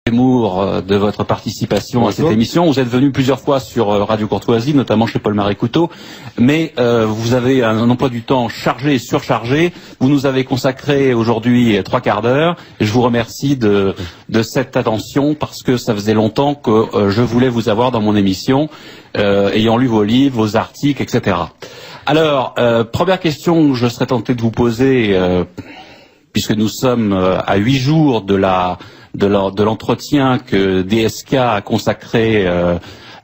De votre participation à cette émission. Vous êtes venu plusieurs fois sur Radio Courtoisie, notamment chez Paul Marais-Couteau, mais vous avez un emploi du temps chargé et surchargé. Vous nous avez consacré aujourd'hui 3 quarts d'heure. Je vous remercie de cette attention parce que ça faisait longtemps que je voulais vous avoir dans mon émission, ayant lu vos livres, vos articles, etc. Alors, première question que je serais tenté de vous poser, puisque nous sommes à 8 jours de l'entretien que DSK a consacré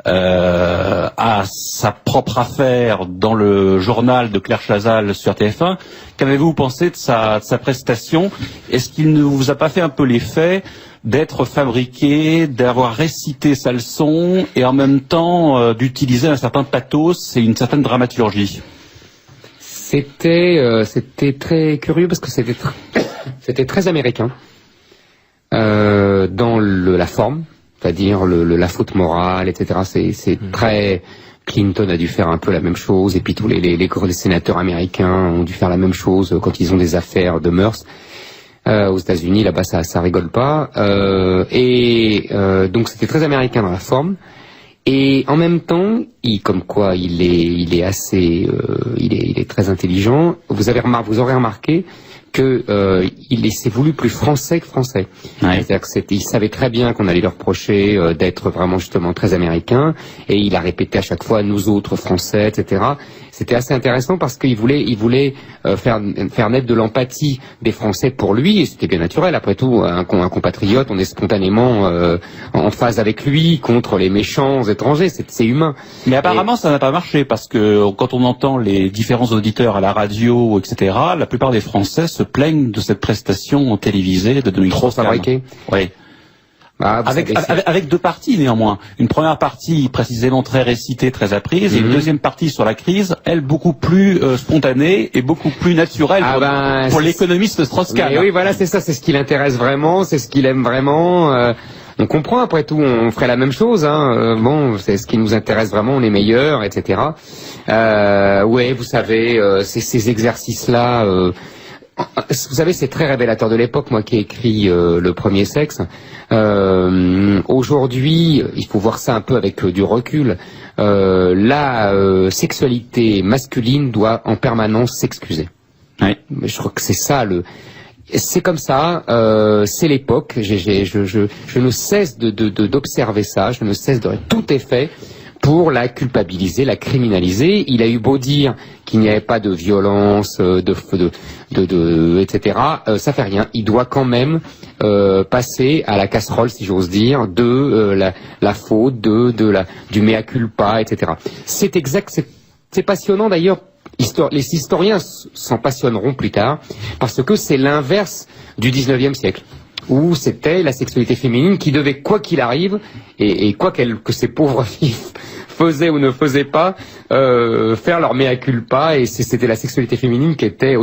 à sa propre affaire dans le journal de Claire Chazal sur TF1. Qu'avez-vous pensé de sa prestation? Est-ce qu'il ne vous a pas fait un peu l'effet d'être fabriqué, d'avoir récité sa leçon et en même temps d'utiliser un certain pathos et une certaine dramaturgie? C'était très curieux parce que c'était très américain. Dans la forme, c'est-à-dire la faute morale, etc. C'est très... Clinton a dû faire un peu la même chose, et puis tous les sénateurs américains ont dû faire la même chose quand ils ont des affaires de mœurs. Aux États-Unis, là-bas, ça rigole pas. Donc c'était très américain dans la forme. Et en même temps, comme quoi il est très intelligent. Vous aurez remarqué que il s'est voulu plus français que français. Ouais. C'est-à-dire qu'il savait très bien qu'on allait leur reprocher d'être vraiment justement très américain, et il a répété à chaque fois nous autres français, etc. C'était assez intéressant parce qu'il voulait faire naître de l'empathie des Français pour lui, et c'était bien naturel. Après tout, un compatriote, on est spontanément en phase avec lui contre les méchants étrangers. C'est humain. Mais apparemment, ça n'a pas marché parce que quand on entend les différents auditeurs à la radio, etc., la plupart des Français se plaignent de cette prestation télévisée de Dominique Strauss-Kahn. Trop fabriquée. Oui. Avec 2 parties néanmoins. Une première partie précisément très récitée, très apprise, et une deuxième partie sur la crise, elle beaucoup plus spontanée et beaucoup plus naturelle pour l'économiste Strauss-Kahn. Oui, voilà, c'est ça, c'est ce qui l'intéresse vraiment, c'est ce qu'il aime vraiment. On comprend, après tout, on ferait la même chose, hein. Bon, c'est ce qui nous intéresse vraiment, on est meilleurs, etc. Ouais, vous savez, ces exercices-là. Vous savez, c'est très révélateur de l'époque, moi qui ai écrit Le Premier Sexe. Aujourd'hui, il faut voir ça un peu avec du recul. La sexualité masculine doit en permanence s'excuser. Oui. Je crois que c'est ça c'est comme ça, c'est l'époque. Je ne cesse d'observer ça, je ne cesse de... Tout est fait pour la culpabiliser, la criminaliser. Il a eu beau dire qu'il n'y avait pas de violence, etc. Ça fait rien. Il doit quand même passer à la casserole, si j'ose dire, de la faute, du mea culpa, etc. C'est exact. C'est passionnant d'ailleurs. Les historiens s'en passionneront plus tard parce que c'est l'inverse du 19e siècle, où c'était la sexualité féminine qui devait, quoi qu'il arrive, et quoi que ces pauvres filles faisaient ou ne faisaient pas, faire leur mea culpa, et c'était la sexualité féminine qui était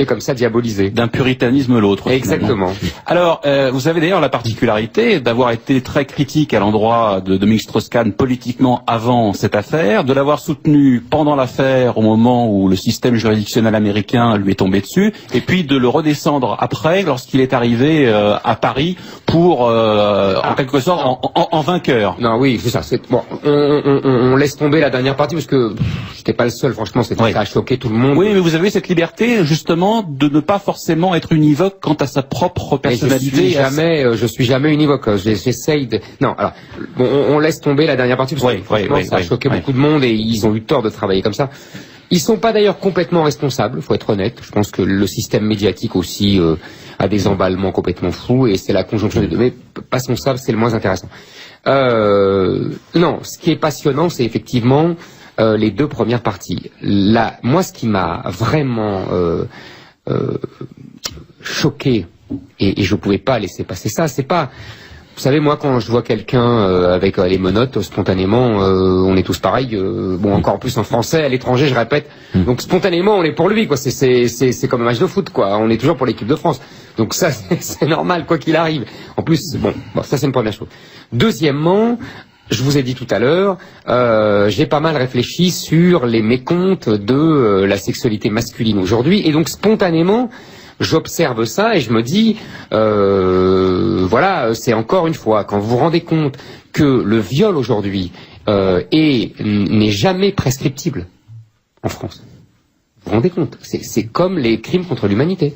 comme ça diabolisée. D'un puritanisme l'autre. Exactement. Alors, vous avez d'ailleurs la particularité d'avoir été très critique à l'endroit de Dominique Strauss-Kahn politiquement avant cette affaire, de l'avoir soutenu pendant l'affaire au moment où le système juridictionnel américain lui est tombé dessus, et puis de le redescendre après lorsqu'il est arrivé à Paris pour, en quelque sorte, en vainqueur. Non, oui, c'est ça. Bon, on laisse tomber la dernière partie parce que j'étais pas le seul, franchement, ça a choqué tout le monde. Oui, mais vous avez cette liberté, justement, de ne pas forcément être univoque quant à sa propre personnalité. Je suis jamais univoque. J'essaye de... Non, alors, bon, on laisse tomber la dernière partie parce que ça a choqué beaucoup de monde et ils ont eu tort de travailler comme ça. Ils sont pas d'ailleurs complètement responsables, faut être honnête. Je pense que le système médiatique aussi a des emballements complètement fous, et c'est la conjonction des deux. Mais passons ça, c'est le moins intéressant. Non, ce qui est passionnant, c'est effectivement les 2 premières parties. Là, moi, ce qui m'a vraiment choqué, et je pouvais pas laisser passer ça, c'est pas... Vous savez, moi, quand je vois quelqu'un avec les menottes, spontanément, on est tous pareils. Bon, encore plus en français, à l'étranger, je répète. Donc, spontanément, on est pour lui, quoi. C'est comme un match de foot, quoi. On est toujours pour l'équipe de France. Donc ça, c'est normal, quoi qu'il arrive. En plus, bon, ça, c'est une première chose. Deuxièmement, je vous ai dit tout à l'heure, j'ai pas mal réfléchi sur les mécomptes de la sexualité masculine aujourd'hui. Et donc, spontanément, j'observe ça et je me dis, voilà, c'est encore une fois, quand vous vous rendez compte que le viol aujourd'hui n'est jamais prescriptible en France. Vous vous rendez compte? C'est comme les crimes contre l'humanité.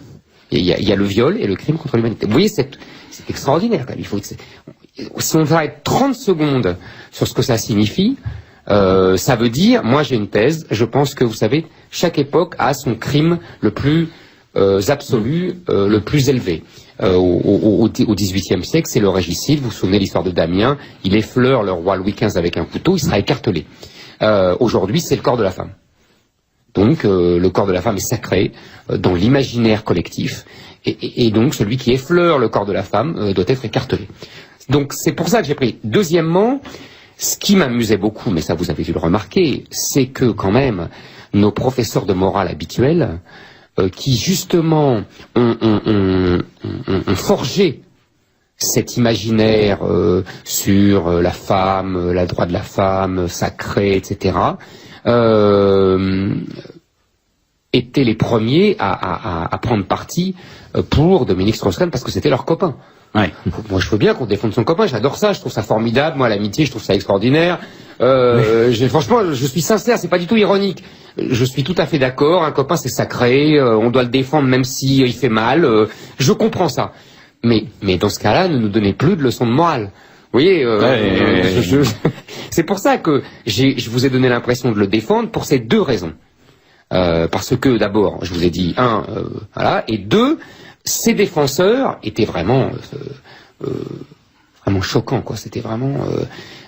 Il y a le viol et le crime contre l'humanité. Vous voyez, c'est extraordinaire. Il faut, si on s'arrête 30 secondes sur ce que ça signifie, ça veut dire, moi j'ai une thèse, je pense que, vous savez, chaque époque a son crime le plus absolu, le plus élevé. Au XVIIIe siècle, c'est le régicide. Vous vous souvenez de l'histoire de Damien, il effleure le roi Louis XV avec un couteau, il sera écartelé. Aujourd'hui, c'est le corps de la femme. Donc, le corps de la femme est sacré dans l'imaginaire collectif, et donc celui qui effleure le corps de la femme doit être écartelé. Donc, c'est pour ça que j'ai pris. Deuxièmement, ce qui m'amusait beaucoup, mais ça vous avez dû le remarquer, c'est que quand même, nos professeurs de morale habituels, qui justement ont forgé cet imaginaire sur la femme, la droit de la femme, sacré, etc., étaient les premiers à prendre parti pour Dominique Strauss-Kahn parce que c'était leur copain. Ouais. Moi, je veux bien qu'on défende son copain, j'adore ça, je trouve ça formidable, moi, l'amitié, je trouve ça extraordinaire. Franchement, je suis sincère, c'est pas du tout ironique. Je suis tout à fait d'accord, un copain, c'est sacré, on doit le défendre même si il fait mal, je comprends ça. Mais dans ce cas-là, ne nous donnez plus de leçons de morale. Vous voyez, c'est pour ça que je vous ai donné l'impression de le défendre pour ces deux raisons. Parce que, d'abord, je vous ai dit, voilà, et deux, ces défenseurs étaient vraiment choquants, quoi. C'était vraiment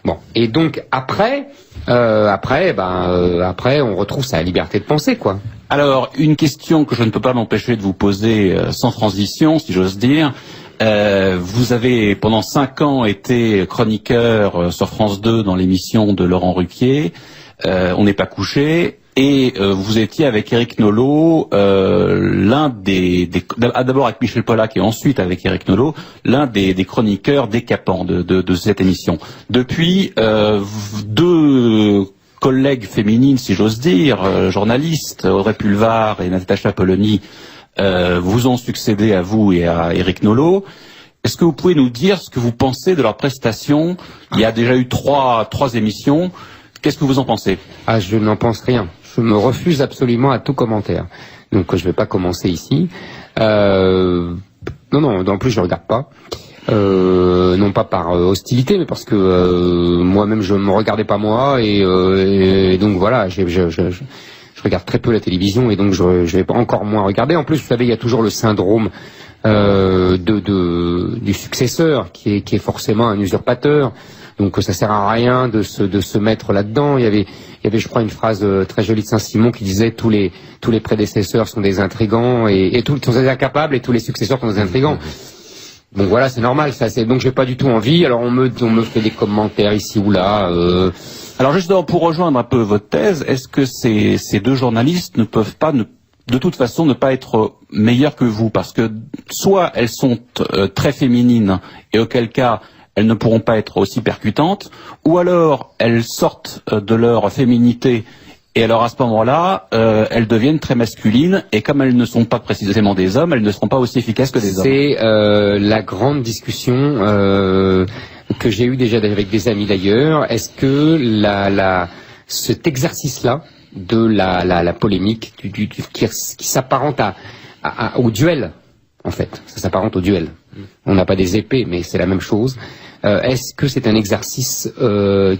bon. Et donc après, on retrouve sa liberté de penser, quoi. Alors, une question que je ne peux pas m'empêcher de vous poser sans transition, si j'ose dire. Vous avez pendant 5 ans été chroniqueur sur France 2 dans l'émission de Laurent Ruquier. On n'est pas couché. Et vous étiez avec Éric Nolot, l'un d'abord avec Michel Pollack et ensuite avec Éric Nolot, l'un des chroniqueurs décapants de cette émission. Depuis, 2 collègues féminines, si j'ose dire, journalistes, Audrey Pulvar et Natacha Polony, vous ont succédé à vous et à Éric Nolot. Est-ce que vous pouvez nous dire ce que vous pensez de leurs prestations? Il y a déjà eu 3 émissions. Qu'est-ce que vous en pensez? Je n'en pense rien. Je me refuse absolument à tout commentaire. Donc je ne vais pas commencer ici. Non, en plus je ne regarde pas. Non pas par hostilité, mais parce que moi-même je ne me regardais pas moi. Et donc voilà, je regarde très peu la télévision et donc je vais pas encore moins regarder. En plus, vous savez, il y a toujours le syndrome du successeur qui est forcément un usurpateur. Donc ça sert à rien de se mettre là-dedans. Il y avait, je crois, une phrase très jolie de Saint-Simon qui disait tous les prédécesseurs sont des intrigants et tous sont des incapables et tous les successeurs sont des intrigants. Donc voilà, c'est normal. Donc j'ai pas du tout envie. Alors on me fait des commentaires ici ou là. Alors justement, pour rejoindre un peu votre thèse, est-ce que ces 2 journalistes ne peuvent pas de toute façon ne pas être meilleures que vous, parce que soit elles sont très féminines et auquel cas elles ne pourront pas être aussi percutantes, ou alors elles sortent de leur féminité et alors à ce moment-là, elles deviennent très masculines et comme elles ne sont pas précisément des hommes, elles ne seront pas aussi efficaces que des hommes. C'est la grande discussion que j'ai eue déjà avec des amis d'ailleurs. Est-ce que cet exercice-là de la polémique qui s'apparente au duel, en fait, ça s'apparente au duel. On n'a pas des épées, mais c'est la même chose. Est-ce que c'est un exercice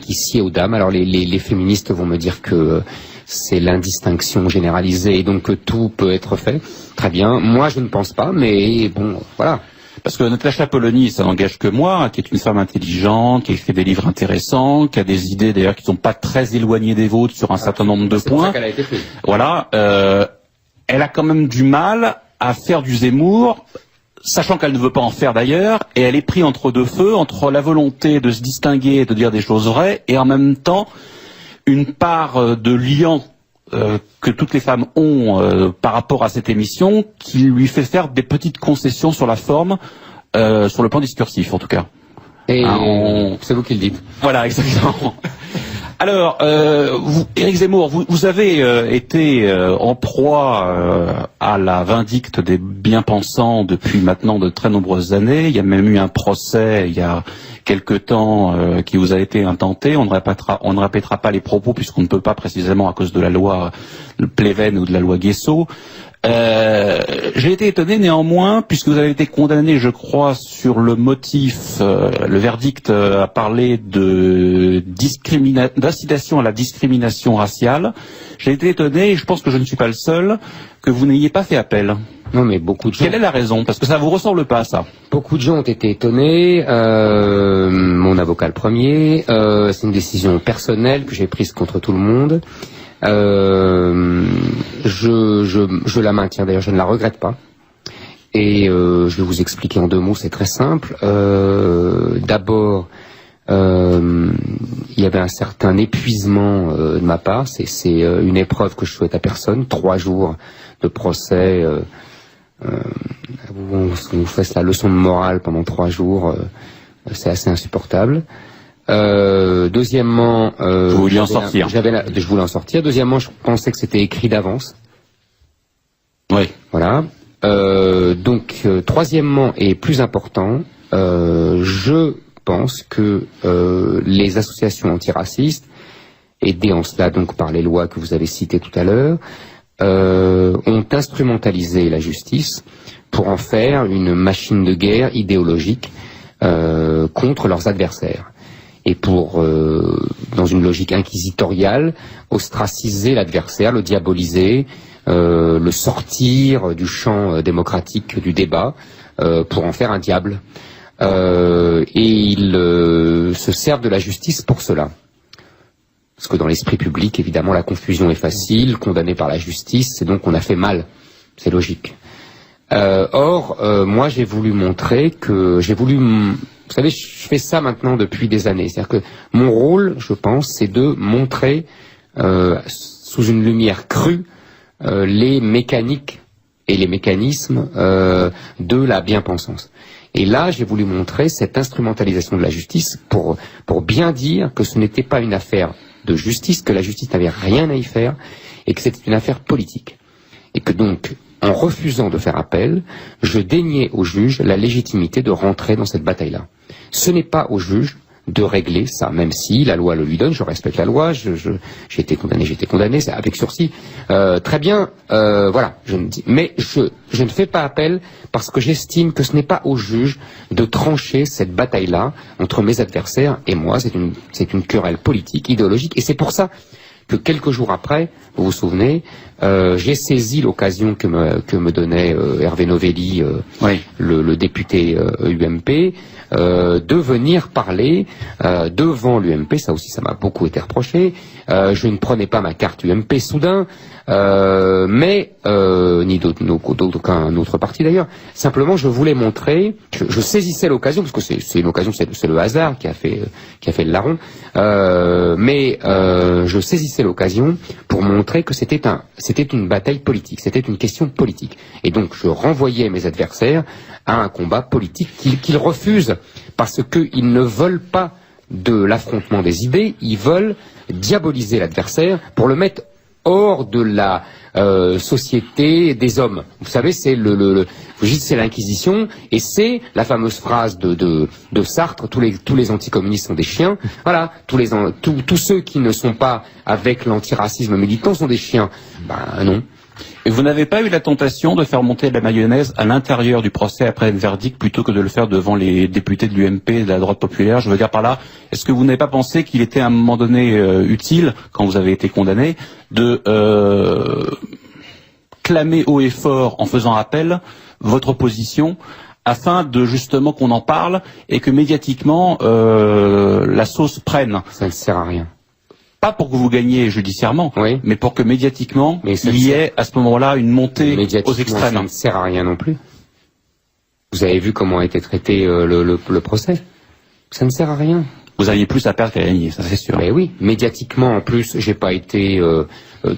qui sied aux dames? Alors les féministes vont me dire que c'est l'indistinction généralisée et donc que tout peut être fait. Très bien. Moi, je ne pense pas, mais bon, voilà. Parce que Natacha Polony, ça n'engage que moi, qui est une femme intelligente, qui écrit des livres intéressants, qui a des idées d'ailleurs qui ne sont pas très éloignées des vôtres sur un certain nombre de points. C'est pour ça qu'elle a été prise. Voilà. Elle a quand même du mal à faire du Zemmour, sachant qu'elle ne veut pas en faire d'ailleurs, et elle est prise entre 2 feux, entre la volonté de se distinguer et de dire des choses vraies, et en même temps une part de liant que toutes les femmes ont par rapport à cette émission, qui lui fait faire des petites concessions sur la forme, sur le plan discursif en tout cas. Et c'est vous qui le dites. Voilà, exactement. Alors, Éric Zemmour, vous avez été en proie à la vindicte des bien-pensants depuis maintenant de très nombreuses années. Il y a même eu un procès il y a quelque temps qui vous a été intenté. On ne répétera pas les propos puisqu'on ne peut pas précisément à cause de la loi Pleven ou de la loi Guesso. J'ai été étonné néanmoins, puisque vous avez été condamné, je crois, sur le motif, le verdict a parlé d'incitation à la discrimination raciale. J'ai été étonné, et je pense que je ne suis pas le seul, que vous n'ayez pas fait appel. Non, mais beaucoup de gens... Quelle est la raison? Parce que ça vous ressemble pas, ça. Beaucoup de gens ont été étonnés. Mon avocat le premier. C'est une décision personnelle que j'ai prise contre tout le monde. Je la maintiens, d'ailleurs je ne la regrette pas et je vais vous expliquer en 2 mots, c'est très simple. D'abord il y avait un certain épuisement de ma part, c'est une épreuve que je souhaite à personne. 3 jours de procès, vous faites la leçon de morale pendant 3 jours, c'est assez insupportable. Deuxièmement, vous vouliez en sortir. Je voulais en sortir. Deuxièmement, je pensais que c'était écrit d'avance. Oui. Voilà. Donc, troisièmement et plus important, je pense que les associations antiracistes, aidées en cela donc par les lois que vous avez citées tout à l'heure, ont instrumentalisé la justice pour en faire une machine de guerre idéologique contre leurs adversaires. Et pour, dans une logique inquisitoriale, ostraciser l'adversaire, le diaboliser, le sortir du champ démocratique du débat, pour en faire un diable. Et ils se servent de la justice pour cela. Parce que dans l'esprit public, évidemment, la confusion est facile, condamné par la justice, c'est donc on a fait mal. C'est logique. Or, moi j'ai voulu montrer que... Vous savez, je fais ça maintenant depuis des années. C'est-à-dire que mon rôle, je pense, c'est de montrer sous une lumière crue les mécaniques et les mécanismes de la bien-pensance. Et là, j'ai voulu montrer cette instrumentalisation de la justice pour bien dire que ce n'était pas une affaire de justice, que la justice n'avait rien à y faire, et que c'était une affaire politique. Et que donc, en refusant de faire appel, je déniais au juge la légitimité de rentrer dans cette bataille-là. Ce n'est pas au juge de régler ça, même si la loi le lui donne, je respecte la loi, j'ai été condamné, c'est avec sursis. Très bien, voilà. Mais je ne fais pas appel parce que j'estime que ce n'est pas au juge de trancher cette bataille-là entre mes adversaires et moi. C'est une querelle politique, idéologique, et c'est pour ça que quelques jours après, vous vous souvenez, j'ai saisi l'occasion que me donnait Hervé Novelli, oui, le député UMP, de venir parler devant l'UMP. Ça aussi, ça m'a beaucoup été reproché. Je ne prenais pas ma carte UMP soudain, mais ni d'aucun autre parti d'ailleurs. Simplement, je voulais montrer, je saisissais l'occasion, parce que c'est une occasion, c'est le hasard qui a fait le larron, mais je saisissais l'occasion pour montrer que c'était une bataille politique, c'était une question politique. Et donc, je renvoyais mes adversaires à un combat politique qu'ils refusent, parce qu'ils ne veulent pas de l'affrontement des idées, ils veulent diaboliser l'adversaire pour le mettre hors de la société des hommes. Vous savez, c'est c'est l'Inquisition, et c'est la fameuse phrase de Sartre, tous les anticommunistes sont des chiens. Voilà, tous ceux qui ne sont pas avec l'antiracisme militant sont des chiens. Ben non. Et vous n'avez pas eu la tentation de faire monter de la mayonnaise à l'intérieur du procès après le verdict plutôt que de le faire devant les députés de l'UMP et de la droite populaire? Je veux dire par là, est-ce que vous n'avez pas pensé qu'il était à un moment donné utile, quand vous avez été condamné, de clamer haut et fort en faisant appel votre position afin de justement qu'on en parle et que médiatiquement la sauce prenne? Ça ne sert à rien. Pas pour que vous gagniez judiciairement, oui, mais pour que médiatiquement, il y ait à ce moment-là une montée aux extrêmes. Ça ne sert à rien non plus. Vous avez vu comment a été traité le procès. Ça ne sert à rien. Vous aviez plus à perdre qu'à gagner, ça c'est sûr. Mais oui, médiatiquement en plus, j'ai pas été...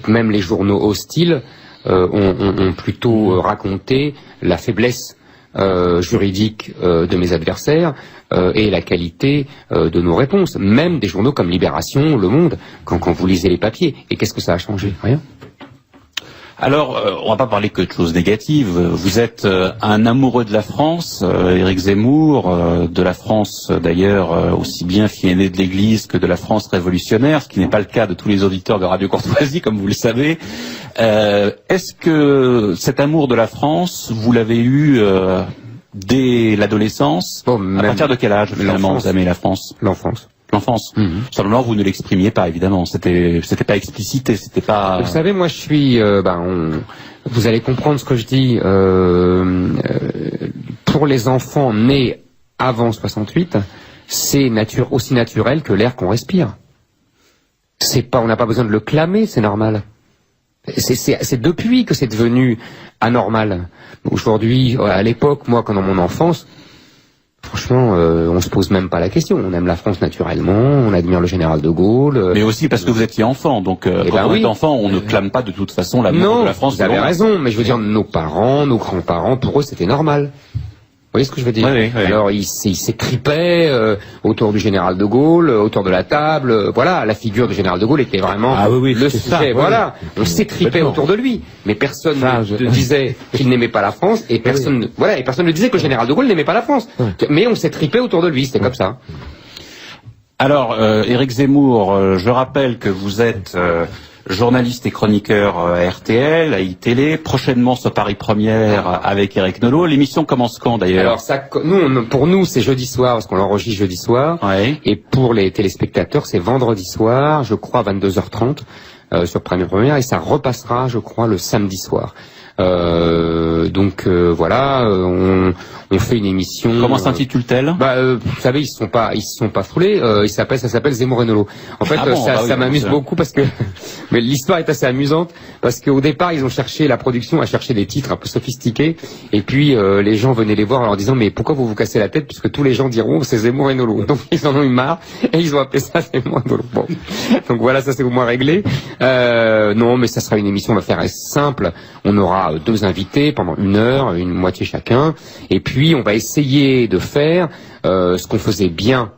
même les journaux hostiles ont plutôt raconté la faiblesse juridique de mes adversaires et la qualité de nos réponses, même des journaux comme Libération, Le Monde, quand vous lisez les papiers. Et qu'est-ce que ça a changé? Rien. Alors, on va pas parler que de choses négatives. Vous êtes un amoureux de la France, Éric Zemmour, de la France d'ailleurs, aussi bien fille aînée de l'Église que de la France révolutionnaire, ce qui n'est pas le cas de tous les auditeurs de Radio Courtoisie, comme vous le savez. Est-ce que cet amour de la France, vous l'avez eu dès l'adolescence? À partir de quel âge, finalement, vous aimez la France? L'enfance. L'enfance. Simplement, vous ne l'exprimiez pas, évidemment. C'était pas explicité, c'était pas... Vous savez, moi, je suis... vous allez comprendre ce que je dis. Pour les enfants nés avant 68, c'est aussi naturel que l'air qu'on respire. On n'a pas besoin de le clamer, c'est normal. C'est depuis que c'est devenu anormal. Aujourd'hui, à l'époque, moi, quand dans mon enfance... Franchement, on se pose même pas la question. On aime la France naturellement, on admire le général de Gaulle. Mais aussi parce que vous étiez enfant, donc quand on est enfant, on ne clame pas de toute façon l'amour de la France. Vous avez raison, mais je veux dire, nos parents, nos grands-parents, pour eux, c'était normal. Vous voyez ce que je veux dire? Oui. Alors, ils s'écripaient autour du général de Gaulle, autour de la table. Voilà, la figure du général de Gaulle était vraiment le sujet. Voilà, on s'écripait autour de lui, mais personne ne disait qu'il n'aimait pas la France, et personne, et personne ne disait que le général de Gaulle n'aimait pas la France. Mais on s'écripait autour de lui, c'était comme ça. Alors, Éric Zemmour, je rappelle que vous êtes journaliste et chroniqueur à RTL, à iTélé, prochainement sur Paris Première avec Éric Nolot. L'émission commence quand d'ailleurs? Alors pour nous c'est jeudi soir, parce qu'on l'enregistre jeudi soir, et pour les téléspectateurs c'est vendredi soir, je crois 22h30 sur Paris Première, et ça repassera je crois le samedi soir. Voilà, on fait une émission. Comment s'intitule-t-elle? Vous savez, ils se sont pas foulés. Ça s'appelle Zemmour et Nolot. En fait, ça m'amuse beaucoup parce que, mais l'histoire est assez amusante parce qu'au départ, ils ont cherché, la production a cherché des titres un peu sophistiqués, et puis les gens venaient les voir en leur disant mais pourquoi vous cassez la tête, puisque tous les gens diront c'est Zemmour et Nolot. Donc ils en ont eu marre et ils ont appelé ça Zemmour et Nolot. Bon, donc voilà, ça c'est au moins réglé. Non, mais ça sera une émission, on va faire simple. On aura 2 invités pendant 1 heure, une moitié chacun, et puis on va essayer de faire ce qu'on faisait bien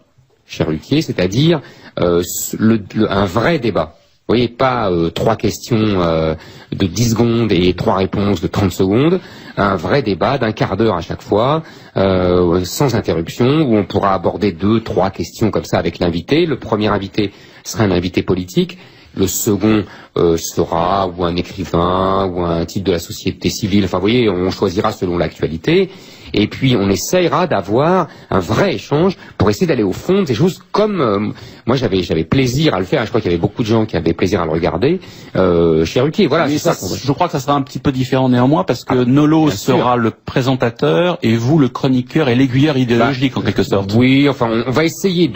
chez Ruquier, c'est-à-dire un vrai débat. Vous voyez, pas 3 questions de 10 secondes et 3 réponses de 30 secondes, un vrai débat d'1 quart d'heure à chaque fois, sans interruption, où on pourra aborder 2, 3 questions comme ça avec l'invité. Le premier invité sera un invité politique. Le second sera ou un écrivain ou un type de la société civile. Enfin, vous voyez, on choisira selon l'actualité. Et puis, on essayera d'avoir un vrai échange pour essayer d'aller au fond de ces choses. Comme moi, j'avais plaisir à le faire. Et je crois qu'il y avait beaucoup de gens qui avaient plaisir à le regarder chez Ruquier. Voilà. Mais je crois que ça sera un petit peu différent néanmoins parce que Nolot sera le présentateur et vous le chroniqueur et l'aiguilleur idéologique en quelque sorte. Oui, enfin, on va essayer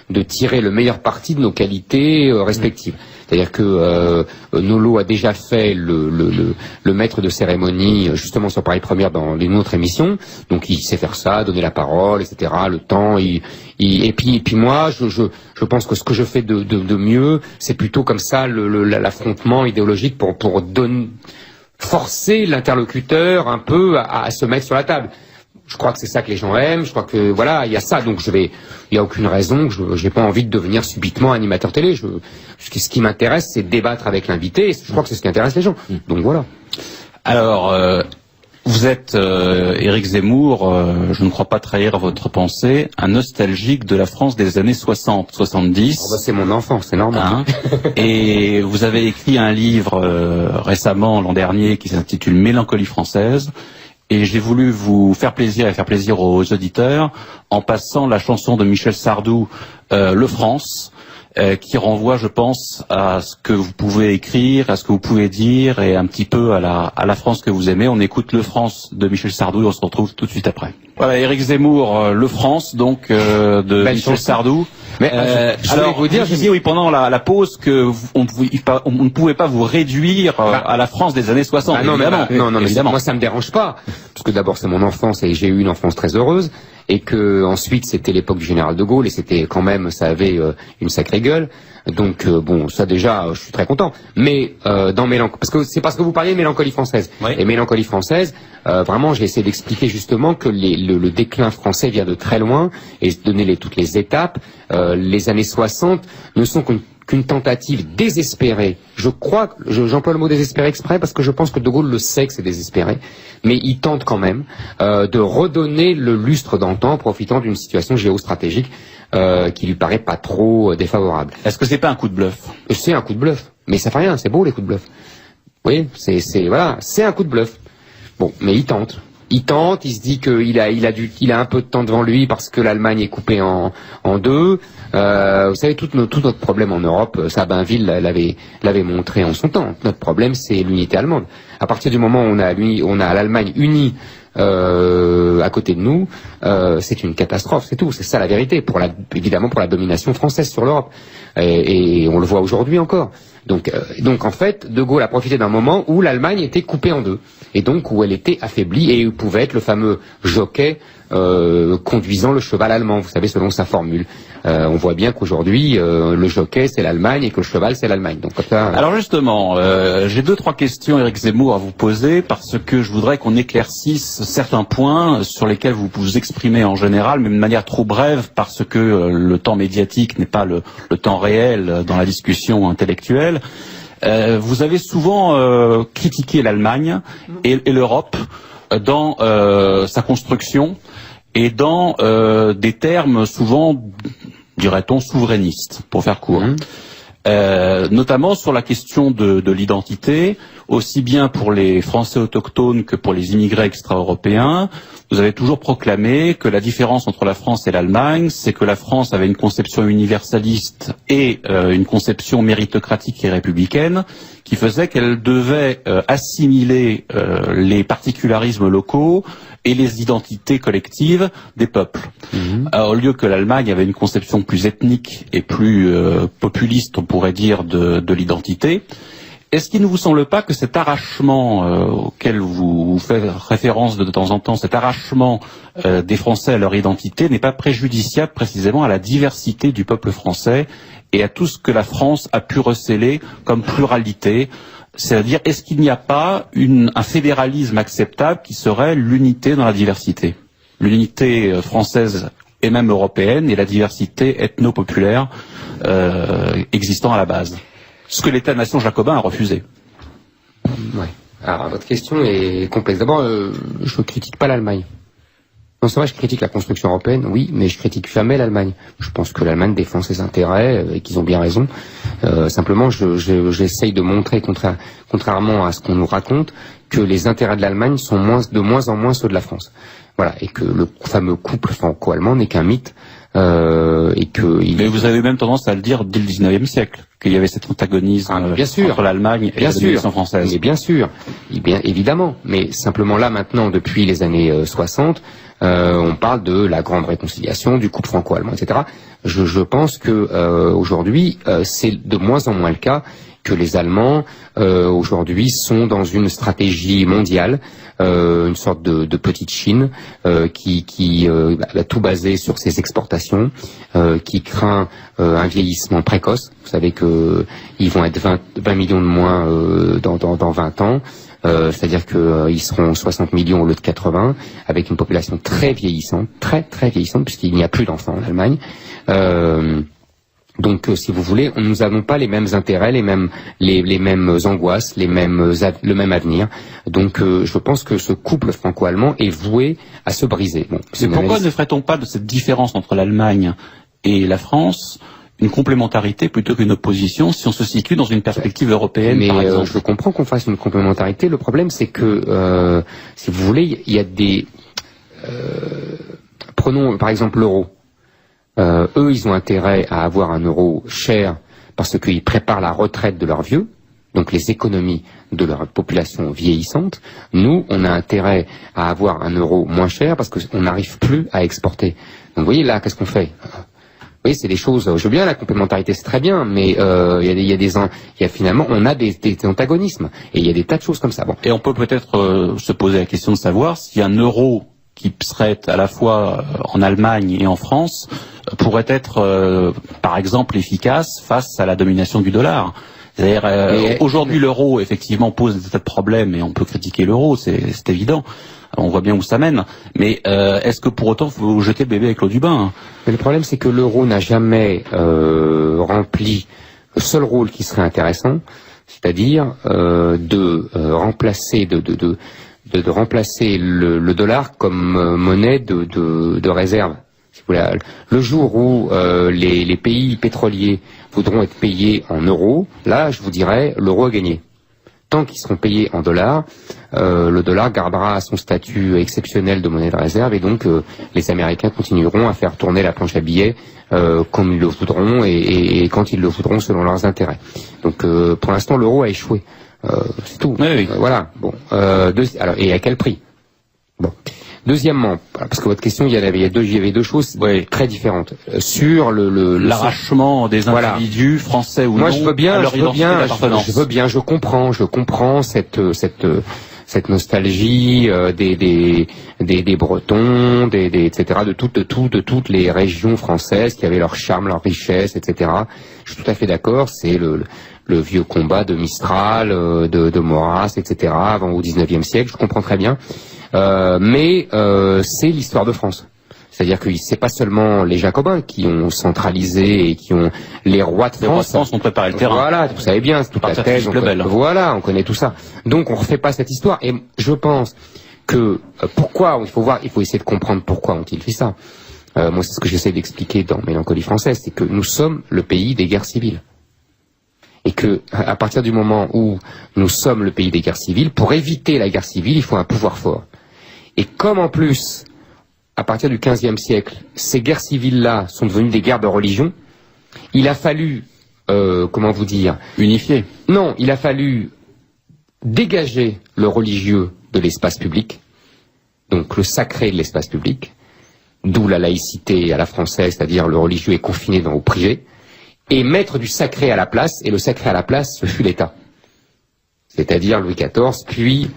de tirer le meilleur parti de nos qualités respectives. C'est-à-dire que Nolot a déjà fait le maître de cérémonie justement sur Paris Première dans une autre émission, donc il sait faire ça, donner la parole, etc. Le temps, et puis moi, je pense que ce que je fais de mieux, c'est plutôt comme ça l'affrontement idéologique pour forcer l'interlocuteur un peu à se mettre sur la table. Je crois que c'est ça que les gens aiment, je crois que voilà, il y a ça, donc il y a aucune raison que j'ai pas envie de devenir subitement animateur télé. Ce qui m'intéresse, c'est débattre avec l'invité, et je crois que c'est ce qui intéresse les gens. Donc voilà. Alors, vous êtes Éric Zemmour, je ne crois pas trahir votre pensée, un nostalgique de la France des années 60, 70. C'est mon enfance, c'est normal. Et vous avez écrit un livre récemment, l'an dernier, qui s'intitule Mélancolie française. Et j'ai voulu vous faire plaisir et faire plaisir aux auditeurs en passant la chanson de Michel Sardou, Le France, qui renvoie, je pense, à ce que vous pouvez écrire, à ce que vous pouvez dire et un petit peu à la France que vous aimez. On écoute Le France de Michel Sardou et on se retrouve tout de suite après. Voilà, Éric Zemmour, Le France, donc, de Michel Sardou. Mais alors, vous disiez oui pendant la pause que on ne pouvait pas vous réduire à la France des années 60. Non, évidemment. Moi ça me dérange pas, parce que d'abord c'est mon enfance et j'ai eu une enfance très heureuse, et que ensuite c'était l'époque du général de Gaulle et c'était quand même, ça avait une sacrée gueule. Donc bon, ça déjà, je suis très content. Mais parce que vous parliez de Mélancolie française. Oui. Et Mélancolie française, Vraiment, j'ai essayé d'expliquer justement que le déclin français vient de très loin et donner toutes les étapes. Les années 60 ne sont qu'une tentative désespérée. J'emploie le mot désespéré exprès parce que je pense que De Gaulle le sait que c'est désespéré, mais il tente quand même de redonner le lustre d'antan en profitant d'une situation géostratégique qui lui paraît pas trop défavorable. Est-ce que c'est pas un coup de bluff? C'est un coup de bluff, mais ça fait rien, c'est beau les coups de bluff. Oui, c'est un coup de bluff. Bon, mais il tente, il se dit qu'il a un peu de temps devant lui parce que l'Allemagne est coupée en deux. Vous savez, tout notre problème en Europe, Sabinville l'avait montré en son temps. Notre problème, c'est l'unité allemande. À partir du moment où on a l'Allemagne unie à côté de nous, c'est une catastrophe, c'est tout. C'est ça la vérité, évidemment pour la domination française sur l'Europe. Et on le voit aujourd'hui encore. Donc en fait, De Gaulle a profité d'un moment où l'Allemagne était coupée en deux, et donc où elle était affaiblie, et où pouvait être le fameux jockey conduisant le cheval allemand, vous savez, selon sa formule. On voit bien qu'aujourd'hui, le jockey c'est l'Allemagne et que le cheval c'est l'Allemagne. Donc comme ça. Alors justement, j'ai 2-3 questions, Éric Zemmour, à vous poser, parce que je voudrais qu'on éclaircisse certains points sur lesquels vous vous exprimez en général, mais de manière trop brève, parce que le temps médiatique n'est pas le temps réel dans la discussion intellectuelle. Vous avez souvent critiqué l'Allemagne et l'Europe dans sa construction et dans des termes souvent, dirait-on, souverainistes, pour faire court. Notamment sur la question de l'identité, aussi bien pour les Français autochtones que pour les immigrés extra-européens. Vous avez toujours proclamé que la différence entre la France et l'Allemagne, c'est que la France avait une conception universaliste et une conception méritocratique et républicaine, qui faisait qu'elle devait assimiler les particularismes locaux et les identités collectives des peuples. Au lieu que l'Allemagne avait une conception plus ethnique et plus populiste, on pourrait dire, de l'identité. Est-ce qu'il ne vous semble pas que cet arrachement auquel vous faites référence de temps en temps, cet arrachement des Français à leur identité, n'est pas préjudiciable précisément à la diversité du peuple français et à tout ce que la France a pu recéler comme pluralité? C'est-à-dire, est-ce qu'il n'y a pas un fédéralisme acceptable qui serait l'unité dans la diversité? L'unité française et même européenne et la diversité ethno-populaire existant à la base. Ce que l'État-nation jacobin a refusé. Ouais. Alors, votre question est complexe. D'abord, je ne critique pas l'Allemagne. Non, c'est vrai, je critique la construction européenne, oui, mais je critique jamais l'Allemagne. Je pense que l'Allemagne défend ses intérêts et qu'ils ont bien raison. Simplement, j'essaye de montrer, contrairement à ce qu'on nous raconte, que les intérêts de l'Allemagne sont de moins en moins ceux de la France. Voilà, et que le fameux couple franco-allemand n'est qu'un mythe. Mais vous avez même tendance à le dire dès le 19e siècle, qu'il y avait cet antagonisme entre l'Allemagne et la domination française. Mais bien sûr, bien évidemment. Mais simplement là, maintenant, depuis les années 60, on parle de la grande réconciliation, du couple franco-allemand, etc. Je pense que aujourd'hui, c'est de moins en moins le cas, que les Allemands aujourd'hui sont dans une stratégie mondiale, une sorte de petite Chine qui a tout basé sur ses exportations, qui craint un vieillissement précoce. Vous savez que ils vont être 20 millions de moins dans 20 ans. C'est-à-dire qu'ils seront 60 millions au lieu de 80, avec une population très vieillissante, très vieillissante, puisqu'il n'y a plus d'enfants en Allemagne. Donc, si vous voulez, nous n'avons pas les mêmes intérêts, les mêmes angoisses, le même avenir. Donc, je pense que ce couple franco-allemand est voué à se briser. Bon, mais pourquoi ne ferait-on pas de cette différence entre l'Allemagne et la France une complémentarité plutôt qu'une opposition si on se situe dans une perspective européenne, par exemple? Je comprends qu'on fasse une complémentarité. Le problème, c'est que, si vous voulez, il y a des... prenons par exemple l'euro. Eux, ils ont intérêt à avoir un euro cher parce qu'ils préparent la retraite de leurs vieux, donc les économies de leur population vieillissante. Nous, on a intérêt à avoir un euro moins cher parce qu'on n'arrive plus à exporter. Donc vous voyez là, qu'est-ce qu'on fait? Oui, c'est des choses. Je veux bien la complémentarité, c'est très bien, mais finalement, on a des antagonismes et il y a des tas de choses comme ça. Bon. Et on peut peut-être se poser la question de savoir si un euro qui serait à la fois en Allemagne et en France pourrait être, par exemple, efficace face à la domination du dollar. C'est-à-dire, aujourd'hui, l'euro, effectivement, pose des tas de problèmes et on peut critiquer l'euro, c'est évident. On voit bien où ça mène. Mais est-ce que pour autant, il faut jeter le bébé avec l'eau du bain, hein? Mais le problème, c'est que l'euro n'a jamais rempli le seul rôle qui serait intéressant, c'est-à-dire de remplacer le dollar comme monnaie de réserve. Le jour où les pays pétroliers voudront être payés en euros, là, je vous dirais, l'euro a gagné. Tant qu'ils seront payés en dollars, le dollar gardera son statut exceptionnel de monnaie de réserve et donc les Américains continueront à faire tourner la planche à billets comme ils le voudront et quand ils le voudront selon leurs intérêts. Donc pour l'instant, l'euro a échoué. C'est tout. Oui. Voilà. Bon. Alors, et à quel prix? Bon. Deuxièmement, parce que votre question, il y avait deux choses très différentes. Sur l'arrachement des individus français ou moi, non, je veux bien, je comprends cette nostalgie des Bretons, etc., de toutes les régions françaises qui avaient leur charme, leur richesse, etc. Je suis tout à fait d'accord, c'est le vieux combat de Mistral, de Maurras, etc., avant au XIXe siècle, je comprends très bien. Mais c'est l'histoire de France. C'est-à-dire que c'est pas seulement les Jacobins qui ont centralisé et qui ont les rois de France. Les rois de France ont préparé le terrain. Voilà, vous savez bien, c'est toute la thèse. Voilà, on connaît tout ça. Donc on refait pas cette histoire. Et je pense que il faut essayer de comprendre pourquoi ont-ils fait ça. Moi, c'est ce que j'essaie d'expliquer dans Mélancolie française, c'est que nous sommes le pays des guerres civiles. Et que, à partir du moment où nous sommes le pays des guerres civiles, pour éviter la guerre civile, il faut un pouvoir fort. Et comme en plus, à partir du XVe siècle, ces guerres civiles-là sont devenues des guerres de religion, il a fallu, unifier. Non, il a fallu dégager le religieux de l'espace public, donc le sacré de l'espace public, d'où la laïcité à la française, c'est-à-dire le religieux est confiné au privé, et mettre du sacré à la place, et le sacré à la place, ce fut l'État. C'est-à-dire Louis XIV, puis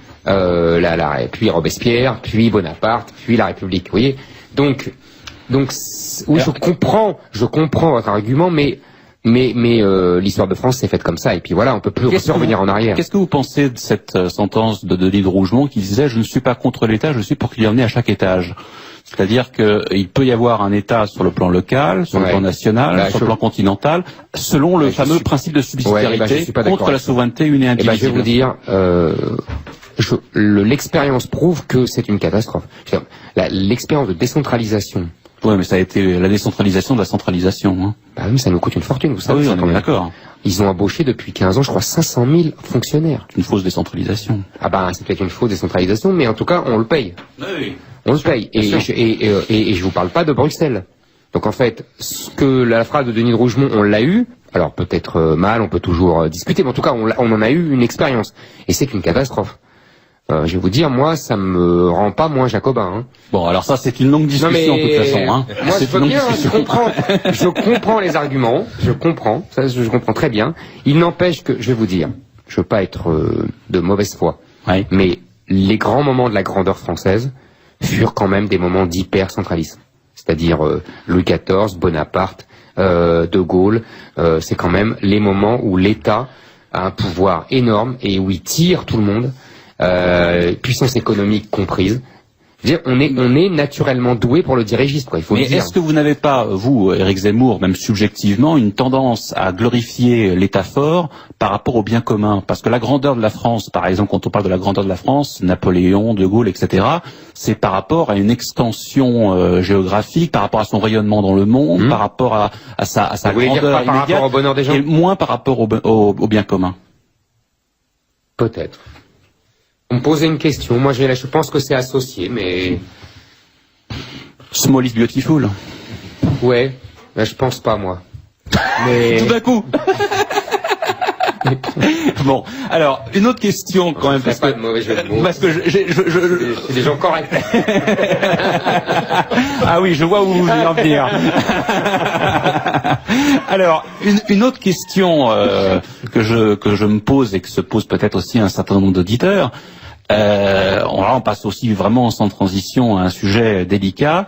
puis Robespierre, puis Bonaparte, puis la République. Vous voyez ? Donc, oui, je comprends votre argument, mais l'histoire de France s'est faite comme ça, et puis voilà, on peut plus revenir en arrière. Qu'est-ce que vous pensez de cette sentence de Denis de Rougemont qui disait « Je ne suis pas contre l'État, je suis pour qu'il y en ait à chaque étage ». C'est-à-dire qu'il peut y avoir un État sur le plan local, sur le plan national, sur le plan continental, selon le fameux principe de subsidiarité contre la souveraineté une et indivisible. Je vais vous dire, l'expérience prouve que c'est une catastrophe. L'expérience de décentralisation. Oui, mais ça a été la décentralisation de la centralisation. Hein. Bah oui, ça nous coûte une fortune, vous savez. Ah oui, on est d'accord. Ils ont embauché depuis 15 ans, je crois, 500 000 fonctionnaires. Une fausse décentralisation. Ah bah, c'est peut-être une fausse décentralisation, mais en tout cas, on le paye. Oui. On le paye. Et je vous parle pas de Bruxelles. Donc en fait, la phrase de Denis de Rougemont, on l'a eu. Alors peut-être mal, on peut toujours discuter, mais en tout cas, on en a eu une expérience. Et c'est une catastrophe. Je vais vous dire, moi, ça me rend pas moins jacobin. Hein. Bon, alors ça, c'est une longue discussion, de toute façon. Hein. Moi, je comprends les arguments, je comprends très bien. Il n'empêche que, je vais vous dire, je veux pas être de mauvaise foi, mais les grands moments de la grandeur française furent quand même des moments d'hyper-centralisme. C'est-à-dire Louis XIV, Bonaparte, De Gaulle, c'est quand même les moments où l'État a un pouvoir énorme et où il tire tout le monde. Puissance économique comprise. Je veux dire, on est naturellement doué pour le dirigiste, quoi. Il faut le dire. Mais est-ce que vous n'avez pas, vous, Éric Zemmour, même subjectivement, une tendance à glorifier l'État fort par rapport au bien commun? Parce que la grandeur de la France, par exemple, quand on parle de la grandeur de la France, Napoléon, De Gaulle, etc., c'est par rapport à une extension géographique, par rapport à son rayonnement dans le monde, par rapport à sa grandeur immédiate, par rapport au bonheur des gens, et moins par rapport au bien commun. Peut-être. On me posait une question, moi je pense que c'est associé, mais... Small is beautiful. Ouais, mais je pense pas, moi. Mais... Tout d'un coup. Bon, alors, une autre question quand même, parce que c'est des gens corrects. Ah oui, je vois où vous voulez en venir. Alors, une autre question que je me pose et que se pose peut-être aussi un certain nombre d'auditeurs, on passe aussi vraiment sans transition à un sujet délicat.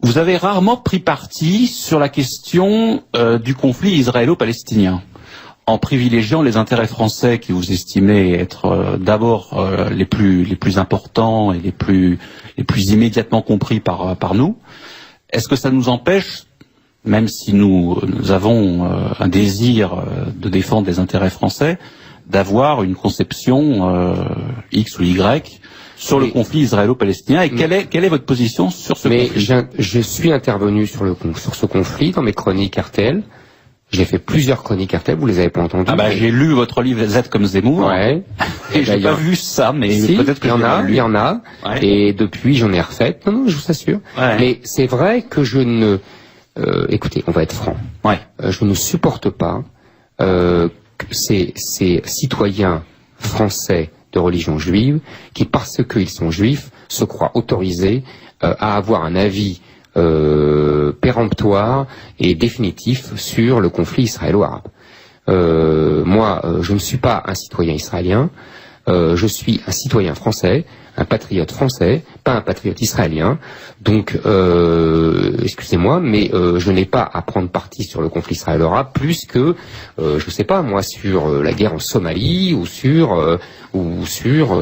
Vous avez rarement pris parti sur la question du conflit israélo-palestinien. en privilégiant les intérêts français qui vous estimez être d'abord les plus importants et les plus immédiatement compris par nous. Est-ce que ça nous empêche, même si nous avons un désir de défendre les intérêts français, d'avoir une conception X ou Y sur le conflit israélo-palestinien, et quelle est votre position sur ce conflit? Je suis intervenu sur ce conflit dans mes chroniques RTL. J'ai fait plusieurs chroniques RTL, vous les avez pas entendues. J'ai lu votre livre Z comme Zemmour. Ouais. Et j'ai pas vu ça, mais si, peut-être que il y en a. Ouais. Et depuis, j'en ai refait. Non, je vous assure. Ouais. Mais c'est vrai que je ne, écoutez, on va être franc. Ouais. Je ne supporte pas, ces citoyens français de religion juive qui, parce qu'ils sont juifs, se croient autorisés à avoir un avis péremptoire et définitif sur le conflit israélo-arabe. Moi, je ne suis pas un citoyen israélien, je suis un citoyen français, un patriote français, pas un patriote israélien. Donc, excusez-moi, mais je n'ai pas à prendre parti sur le conflit israélo-arabe plus que, je sais pas moi, sur la guerre en Somalie ou sur je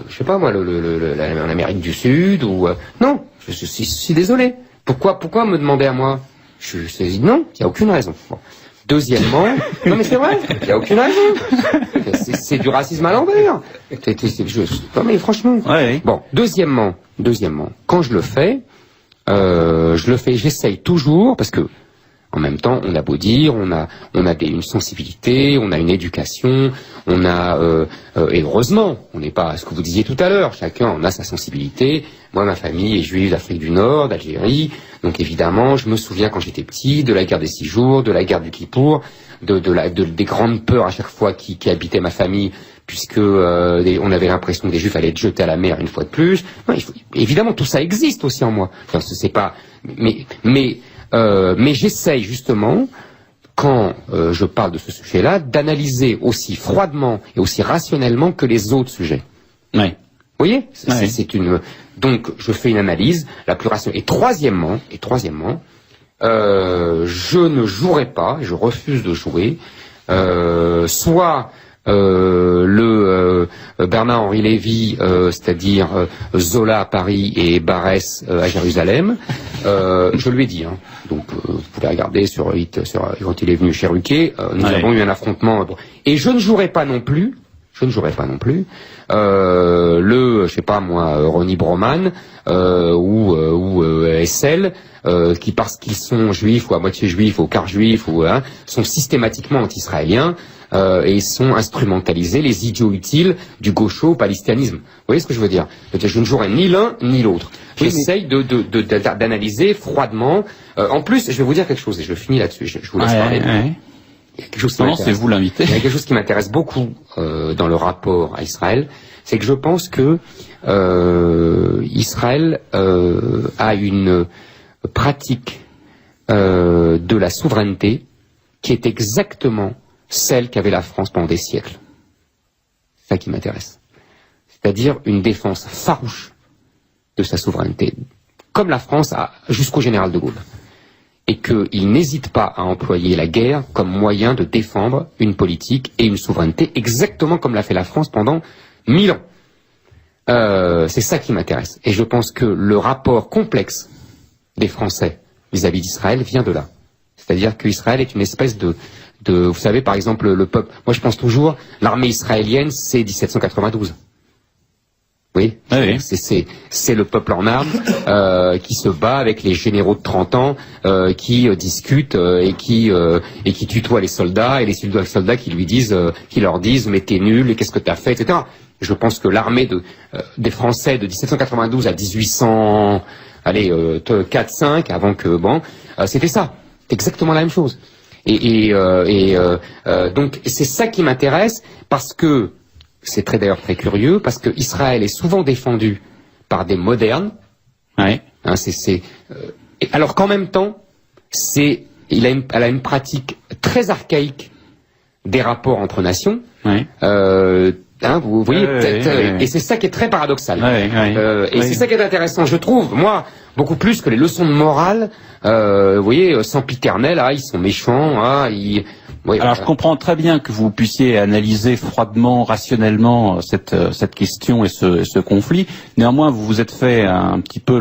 sais pas moi, l'Amérique du Sud ou non. Je suis désolé. Pourquoi me demander à moi? Non, il n'y a aucune raison. Bon. Deuxièmement, non mais c'est vrai, il n'y a aucune raison. C'est du racisme à l'envers. Non mais franchement. Ouais. Bon, deuxièmement, quand je le fais, j'essaye toujours, parce que en même temps, on a beau dire, on a une sensibilité, on a une éducation, on a et heureusement, on n'est pas ce que vous disiez tout à l'heure. Chacun en a sa sensibilité. Moi, ma famille est juive d'Afrique du Nord, d'Algérie, donc évidemment, je me souviens quand j'étais petit de la guerre des 6 jours, de la guerre du Kippour, des grandes peurs à chaque fois qui habitaient ma famille, puisque on avait l'impression que des Juifs allaient être jetés à la mer une fois de plus. Non, évidemment, tout ça existe aussi en moi. Enfin, c'est pas, mais j'essaye justement, quand je parle de ce sujet-là, d'analyser aussi froidement et aussi rationnellement que les autres sujets. Oui. Vous voyez, donc je fais une analyse la plus rationnelle. Et troisièmement, je ne jouerai pas, je refuse de jouer, soit Bernard-Henri Lévy, c'est-à-dire Zola à Paris et Barès à Jérusalem. Je lui ai dit, donc vous pouvez regarder sur quand il est venu chez Ruquier, nous avons eu un affrontement. Et je ne jouerai pas non plus, je sais pas moi, Ronnie Broman ou SL, qui parce qu'ils sont juifs ou à moitié juifs ou quart juifs sont systématiquement anti-israéliens et sont instrumentalisés, les idiots utiles du gaucho-palestinianisme. Vous voyez ce que je veux dire? Je ne jouerai ni l'un ni l'autre. J'essaye d'analyser froidement. En plus, je vais vous dire quelque chose et je finis là-dessus. Je vous laisse parler. Il y a quelque chose c'est vous l'invité. Il y a quelque chose qui m'intéresse beaucoup dans le rapport à Israël, c'est que je pense que Israël a une pratique de la souveraineté qui est exactement celle qu'avait la France pendant des siècles. C'est ça qui m'intéresse. C'est-à-dire une défense farouche de sa souveraineté, comme la France a jusqu'au général de Gaulle. Et qu'il n'hésite pas à employer la guerre comme moyen de défendre une politique et une souveraineté, exactement comme l'a fait la France pendant 1000 ans. C'est ça qui m'intéresse. Et je pense que le rapport complexe des Français vis-à-vis d'Israël vient de là. C'est-à-dire qu'Israël est une espèce de vous savez, par exemple, le peuple... Moi, je pense toujours, l'armée israélienne, c'est 1792. Oui, c'est le peuple en armes qui se bat avec les généraux de 30 ans qui discutent et qui tutoient les soldats et les soldats qui leur disent mais t'es nul et qu'est-ce que t'as fait, etc. Je pense que l'armée des Français de 1792 à 1800 4-5 avant que c'était ça, exactement la même chose. Donc c'est ça qui m'intéresse parce que c'est d'ailleurs très curieux parce que Israël est souvent défendu par des modernes. Ouais. Alors qu'en même temps, elle a une pratique très archaïque des rapports entre nations. Ouais. Vous voyez, et c'est ça qui est très paradoxal. C'est ça qui est intéressant, je trouve, moi, beaucoup plus que les leçons de morale. Vous voyez, sempiternelles, ils sont méchants, Oui, alors je comprends très bien que vous puissiez analyser froidement, rationnellement cette question et ce conflit. Néanmoins, vous vous êtes fait un petit peu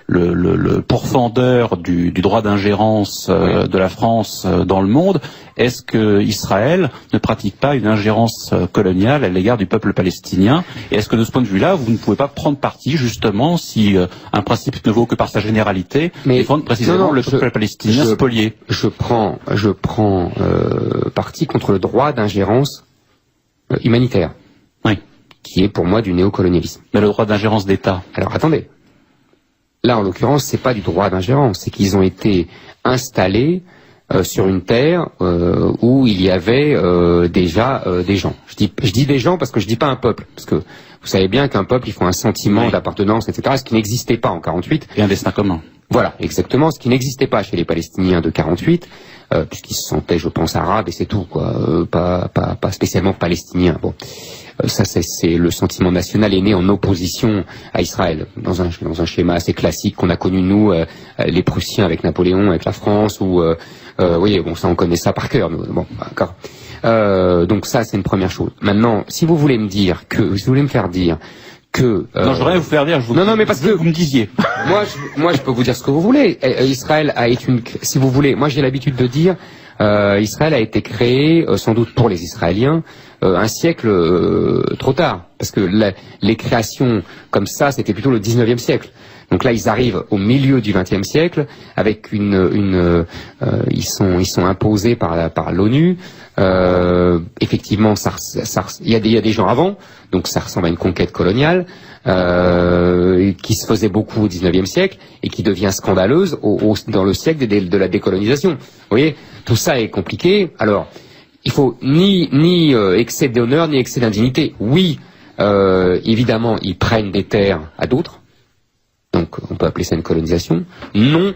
le pourfendeur du droit d'ingérence de la France dans le monde. Est-ce que Israël ne pratique pas une ingérence coloniale à l'égard du peuple palestinien? Et est-ce que de ce point de vue-là, vous ne pouvez pas prendre parti justement si un principe ne vaut que par sa généralité, défendre précisément le peuple palestinien spolié? Je prends parti contre le droit d'ingérence humanitaire, qui est pour moi du néocolonialisme. Mais le droit d'ingérence d'État. Alors attendez, là en l'occurrence c'est pas du droit d'ingérence, c'est qu'ils ont été installés sur une terre où il y avait déjà des gens. Je dis des gens parce que je dis pas un peuple, parce que vous savez bien qu'un peuple il faut un sentiment d'appartenance, etc. Ce qui n'existait pas en 48. Et un destin commun. Voilà, exactement, ce qui n'existait pas chez les Palestiniens de 48, puisqu'ils se sentaient, je pense, arabes et c'est tout, quoi, pas spécialement palestiniens. Bon, ça c'est le sentiment national est né en opposition à Israël, dans un schéma assez classique qu'on a connu nous, les Prussiens avec Napoléon, avec la France, ou oui, bon, ça on connaît ça par cœur. Bon, d'accord. Donc ça c'est une première chose. Maintenant, si vous voulez me faire dire que non, je voudrais vous faire dire. Non, mais parce que vous me disiez. moi, je peux vous dire ce que vous voulez. Israël a été si vous voulez. Moi, j'ai l'habitude de dire, Israël a été créé, sans doute pour les Israéliens, un siècle trop tard, parce que les créations comme ça, c'était plutôt le 19e siècle. Donc là, ils arrivent au milieu du 20e siècle avec ils sont imposés par l'ONU. Effectivement, il y a des gens avant, donc ça ressemble à une conquête coloniale qui se faisait beaucoup au 19e siècle et qui devient scandaleuse dans le siècle de la décolonisation. Vous voyez, tout ça est compliqué. Alors, il faut ni excès d'honneur ni excès d'indignité. Oui, évidemment, ils prennent des terres à d'autres. Donc, on peut appeler ça une colonisation. Non,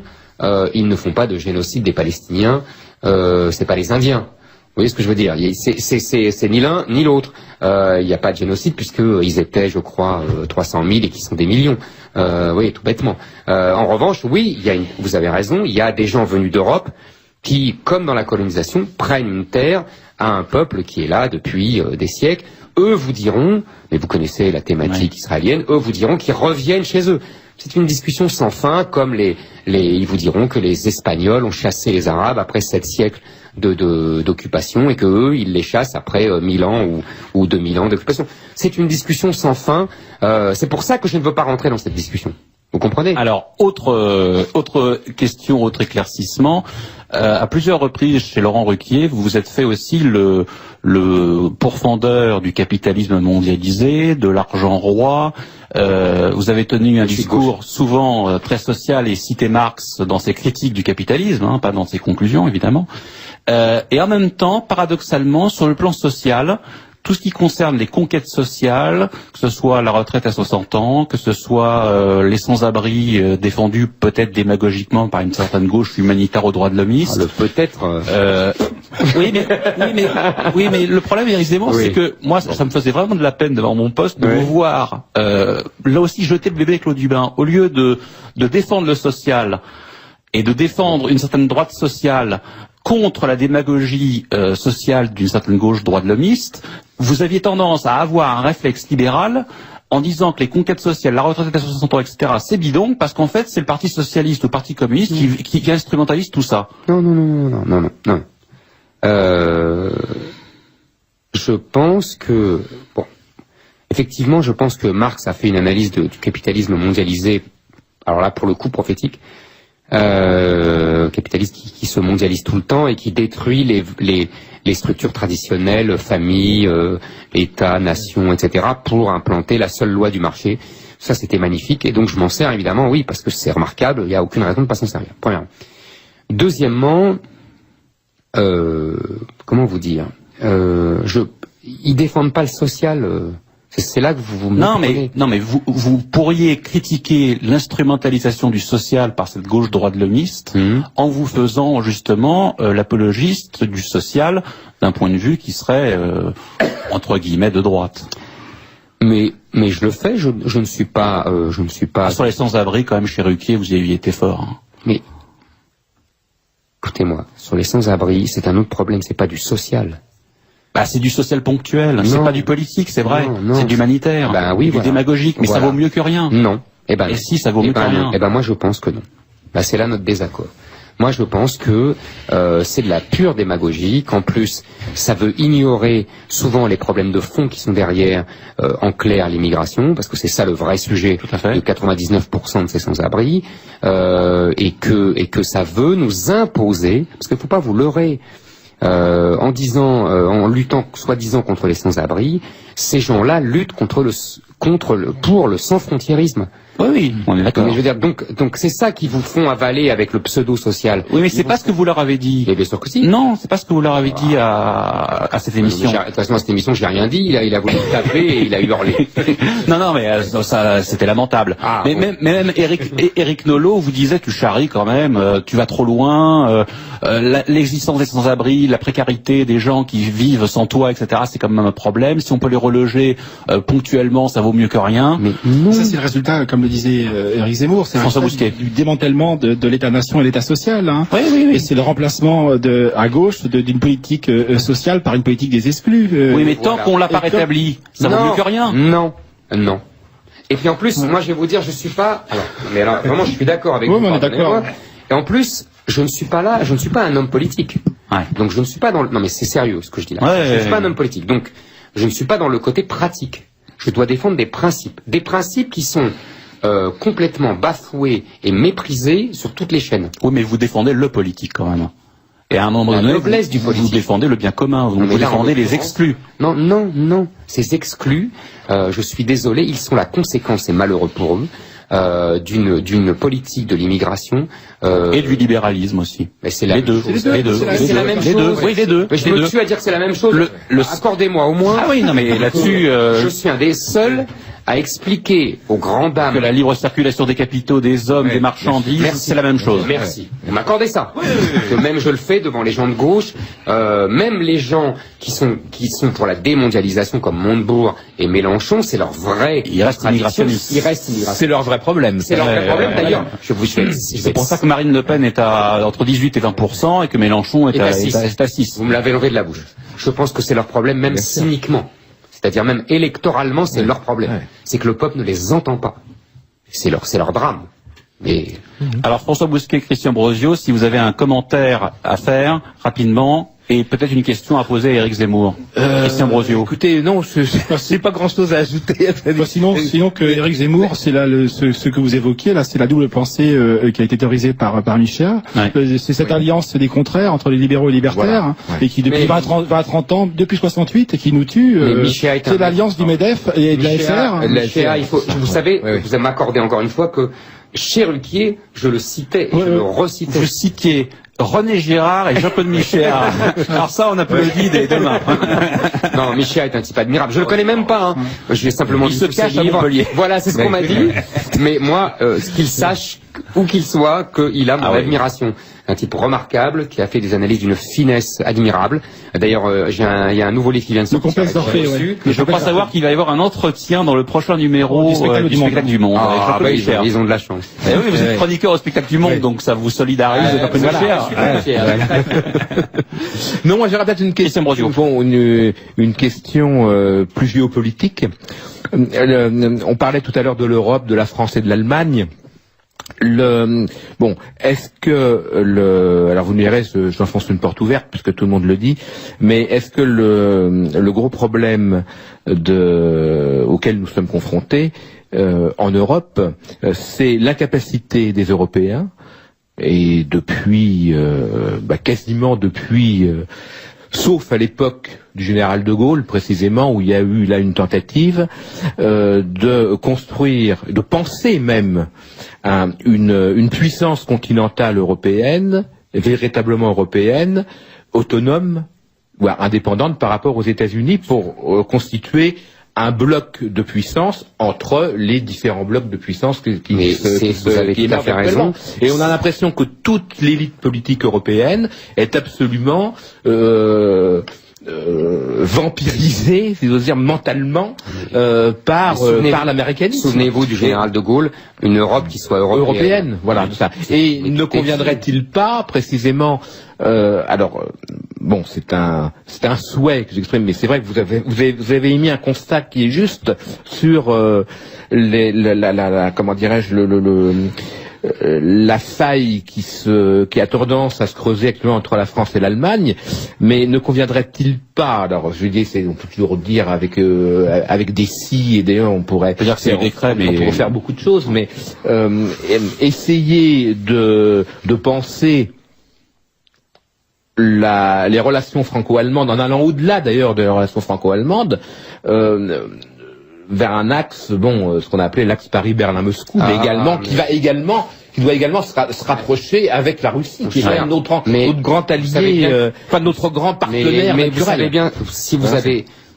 ils ne font pas de génocide des Palestiniens. C'est pas les Indiens. Vous voyez ce que je veux dire? C'est ni l'un ni l'autre. Il n'y a pas de génocide puisqu'ils étaient, je crois, 300 000 et qui sont des millions. Oui, tout bêtement. En revanche, oui, vous avez raison, il y a des gens venus d'Europe qui, comme dans la colonisation, prennent une terre à un peuple qui est là depuis des siècles. Eux vous diront, mais vous connaissez la thématique israélienne, eux vous diront qu'ils reviennent chez eux. C'est une discussion sans fin, comme ils vous diront que les Espagnols ont chassé les Arabes après 7 siècles d'occupation et que eux, ils les chassent après 1000 ans ou 2000 ans d'occupation. C'est une discussion sans fin. C'est pour ça que je ne veux pas rentrer dans cette discussion. Vous comprenez? Alors, autre question, autre éclaircissement. À plusieurs reprises, chez Laurent Ruquier, vous vous êtes fait aussi le pourfendeur du capitalisme mondialisé, de l'argent roi. Vous avez tenu un discours souvent très social et cité Marx dans ses critiques du capitalisme, pas dans ses conclusions, évidemment. Et en même temps, paradoxalement, sur le plan social, tout ce qui concerne les conquêtes sociales, que ce soit la retraite à 60 ans, que ce soit les sans-abri défendus peut-être démagogiquement par une certaine gauche humanitaire aux droits de l'homiste. Peut-être. Oui, mais le problème, évidemment, c'est que moi, ça me faisait vraiment de la peine devant mon poste de vous voir là aussi jeter le bébé avec l'eau du bain. Au lieu de défendre le social et de défendre une certaine droite sociale contre la démagogie sociale d'une certaine gauche droit de l'homiste, vous aviez tendance à avoir un réflexe libéral en disant que les conquêtes sociales, la retraite à 60 ans, etc., c'est bidon, parce qu'en fait, c'est le Parti socialiste ou le Parti communiste qui instrumentalise tout ça. Non. Je pense que, effectivement, je pense que Marx a fait une analyse du capitalisme mondialisé, alors là, pour le coup, prophétique, capitaliste qui se mondialise tout le temps et qui détruit les structures traditionnelles, famille, État, nation, etc., pour implanter la seule loi du marché. Ça, c'était magnifique, et donc je m'en sers évidemment, oui, parce que c'est remarquable, il n'y a aucune raison de ne pas s'en servir. Premièrement. Deuxièmement, comment vous dire, ils défendent pas le social. C'est là que vous me comprenez. Non, mais vous pourriez critiquer l'instrumentalisation du social par cette gauche droite l'homiste en vous faisant justement l'apologiste du social d'un point de vue qui serait entre guillemets de droite. Mais je le fais. Je ne suis pas. Sur les sans-abri, quand même, chez Ruquier, vous y aviez été fort. Mais Écoutez-moi, sur les sans-abri, c'est un autre problème, c'est pas du social. Bah, c'est du social ponctuel, c'est pas du politique, c'est vrai, non, c'est de l'humanitaire, oui, du démagogique, mais ça vaut mieux que rien. Non. Et si, ça vaut mieux que rien. Moi, je pense que non. C'est là notre désaccord. Moi, je pense que c'est de la pure démagogie, qu'en plus, ça veut ignorer souvent les problèmes de fond qui sont derrière, en clair, l'immigration, parce que c'est ça le vrai sujet de 99% de ces sans-abri, et que ça veut nous imposer, parce qu'il ne faut pas vous leurrer, en luttant soi-disant contre les sans-abri, ces gens-là luttent pour le sans-frontiérisme. Oui, on est d'accord. Mais je veux dire, donc c'est ça qu'ils vous font avaler avec le pseudo-social. Oui, mais c'est pas ce que vous leur avez dit. Mais bien sûr que si. Non, c'est pas ce que vous leur avez dit à cette émission. De toute façon, à cette émission, je n'ai rien dit. Il a voulu taper et il a hurlé. non, mais ça, c'était lamentable. Mais même Éric Nolot vous disait, tu charries quand même, tu vas trop loin. L'existence des sans-abri, la précarité des gens qui vivent sans toit, etc. C'est quand même un problème. Si on peut les reloger ponctuellement, ça vaut mieux que rien. Mais non. Ça, c'est le résultat, comme le disait Éric Zemmour, c'est du démantèlement de l'État-nation et l'État social. Hein. Oui. Et c'est le remplacement à gauche d'une politique sociale par une politique des exclus. Oui, mais tant qu'on l'a pas rétabli, ça vaut mieux que rien. Non. Et puis en plus, moi je vais vous dire, je suis pas. Alors vraiment, je suis d'accord avec vous. On est d'accord. Et en plus, je ne suis pas un homme politique. Ouais. Donc je ne suis pas dans le. Non mais c'est sérieux ce que je dis là. Je ne suis pas un homme politique. Donc je ne suis pas dans le côté pratique. Je dois défendre des principes qui sont complètement bafoués et méprisés sur toutes les chaînes. Oui, mais vous défendez le politique quand même. Et à un moment donné, vous défendez le bien commun, vous défendez les exclus. Non. Ces exclus, je suis désolé, ils sont la conséquence, et malheureux pour eux, d'une politique de l'immigration et du libéralisme aussi. Mais c'est les deux. C'est la même chose. Oui, les deux. Mais je me tue à dire que c'est la même chose. Accordez-moi au moins. Ah oui, non mais là-dessus, je suis un des seuls à expliquer aux grandes dames que la libre circulation des capitaux, des hommes, des marchandises, c'est la même chose. Merci. Vous m'accordez ça. Que même je le fais devant les gens de gauche, même les gens qui sont pour la démondialisation comme Montebourg et Mélenchon, c'est leur vrai. Ils restent immigrationnistes. C'est leur vrai problème. C'est leur vrai problème. D'ailleurs, c'est pour ça que Marine Le Pen est entre 18 et 20% et que Mélenchon est à 6. Vous me l'avez levé de la bouche. Je pense que c'est leur problème, même cyniquement. C'est-à-dire même électoralement, c'est leur problème. Ouais. C'est que le peuple ne les entend pas. C'est leur drame. Mais... Alors François Bousquet, Christian Brosio, si vous avez un commentaire à faire rapidement et peut-être une question à poser à Éric Zemmour. Christian Brosio. Écoutez, non, j'ai pas grand-chose à ajouter. Sinon que Éric Zemmour, c'est là ce que vous évoquiez là, c'est la double pensée qui a été théorisée par Michéa. Ouais. C'est cette alliance des contraires entre les libéraux et libertaires et qui depuis 20-30 ans, depuis 68, et qui nous tue. C'est l'alliance du MEDEF et de la SR. Michéa, vous savez, vous m'accordez encore une fois que chez Ruquier, je le citais et je le recitais. Vous citiez René Girard et Jean-Claude Michéa. Alors ça, on applaudit dès demain. Non, Michéa est un type admirable. Je le connais même pas. Hein. Je vais simplement il se cache à Montpellier. Voilà, c'est ce qu'on m'a dit. Mais moi, qu'il sache, où qu'il soit, qu'il a mon admiration. Un type remarquable qui a fait des analyses d'une finesse admirable. D'ailleurs, il y a un nouveau livre qui vient de sortir. Le complexe d'Orphée, ouais. Je crois savoir qu'il va y avoir un entretien dans le prochain numéro du Spectacle du Monde. Ils ont de la chance. Et oui, vous êtes chroniqueur au Spectacle du Monde, donc ça vous solidarise un peu Non, moi j'aurais peut-être une question. Une question plus géopolitique. On parlait tout à l'heure de l'Europe, de la France et de l'Allemagne. Est-ce que alors vous me direz, j'enfonce une porte ouverte puisque tout le monde le dit, mais est-ce que le gros problème auquel nous sommes confrontés en Europe, c'est l'incapacité des Européens et depuis quasiment depuis sauf à l'époque du général de Gaulle, précisément, où il y a eu là une tentative de construire, de penser même une puissance continentale européenne, véritablement européenne, autonome ou indépendante par rapport aux États-Unis pour constituer un bloc de puissance entre les différents blocs de puissance qui émergent actuellement. Et on a l'impression que toute l'élite politique européenne est absolument vampirisé, si j'ose dire, mentalement par l'américanisme. Souvenez-vous du général de Gaulle, une Europe qui soit européenne. Voilà, tout ça. Et ne conviendrait-il pas, précisément, bon, c'est un souhait que j'exprime, mais c'est vrai que vous avez émis un constat qui est juste sur comment dirais-je, la faille qui a tendance à se creuser actuellement entre la France et l'Allemagne, mais ne conviendrait-il pas, alors je veux dire, on peut toujours dire avec des si et d'ailleurs on pourrait faire beaucoup de choses, mais essayer de penser les relations franco-allemandes, en allant au-delà d'ailleurs des relations franco-allemandes, vers un axe, ce qu'on a appelé l'axe Paris-Berlin-Moscou, mais également qui doit également se rapprocher avec la Russie, qui est notre grand allié, notre grand partenaire naturel. Vous savez bien, si vous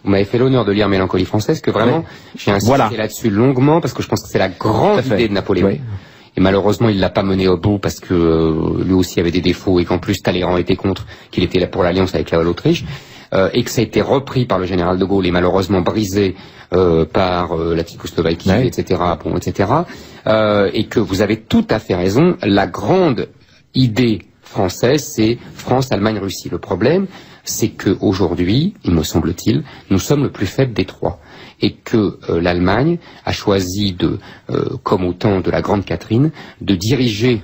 m'avez fait l'honneur de lire Mélancolie française, que vraiment, j'ai insisté là-dessus longuement, parce que je pense que c'est la grande idée de Napoléon. Oui. Et malheureusement, il l'a pas mené au bout parce que lui aussi avait des défauts et qu'en plus Talleyrand était contre, qu'il était là pour l'alliance avec l'Autriche, et que ça a été repris par le général de Gaulle et malheureusement brisé par la Tchécoslovaquie, etc. Et que vous avez tout à fait raison. La grande idée française, c'est France, Allemagne, Russie. Le problème, c'est que aujourd'hui, il me semble-t-il, nous sommes le plus faible des trois. Et que l'Allemagne a choisi comme au temps de la Grande Catherine, de diriger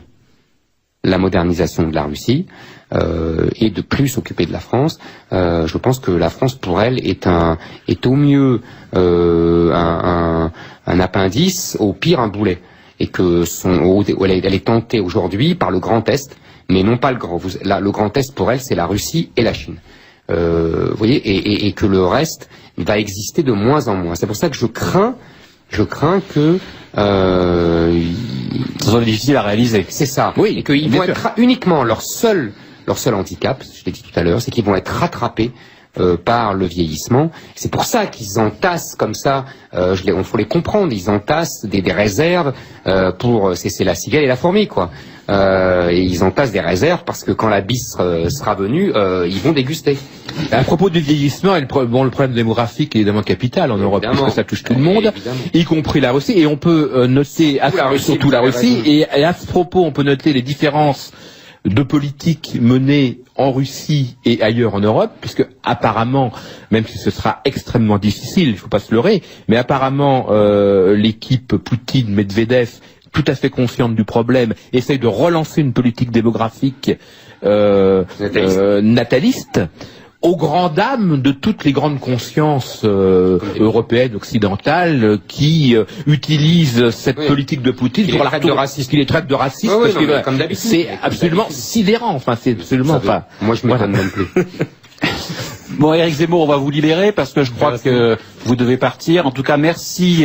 la modernisation de la Russie et de plus s'occuper de la France. Je pense que la France, pour elle, est au mieux un appendice, au pire un boulet. Et que elle est tentée aujourd'hui par le Grand Est, mais non pas le Grand. Le Grand Est, pour elle, c'est la Russie et la Chine. Vous voyez, et que le reste va exister de moins en moins. C'est pour ça que je crains que ça soit difficile à réaliser. C'est ça. Oui. Et qu'ils vont être uniquement leur seul handicap, je l'ai dit tout à l'heure, c'est qu'ils vont être rattrapés par le vieillissement. C'est pour ça qu'ils entassent comme ça, on faut les comprendre, ils entassent des réserves c'est la cigale et la fourmi, quoi. Et ils entassent des réserves parce que quand la bise sera venue, ils vont déguster. À propos du vieillissement, le problème démographique est évidemment capital en Europe, puisque ça touche tout le monde, y compris la Russie, et on peut noter surtout la Russie, et à ce propos, on peut noter les différences de politique menée en Russie et ailleurs en Europe, puisque apparemment, même si ce sera extrêmement difficile, il ne faut pas se leurrer, mais apparemment l'équipe Poutine-Medvedev, tout à fait consciente du problème, essaye de relancer une politique démographique nataliste, aux grandes dames de toutes les grandes consciences européennes, occidentales, qui utilisent cette politique de Poutine pour la traite de raciste. Qui les traite de racistes. C'est absolument sidérant. Enfin, c'est absolument pas. Moi, je m'étonne même plus. Bon, Éric Zemmour, on va vous libérer parce que je crois que vous devez partir. En tout cas, merci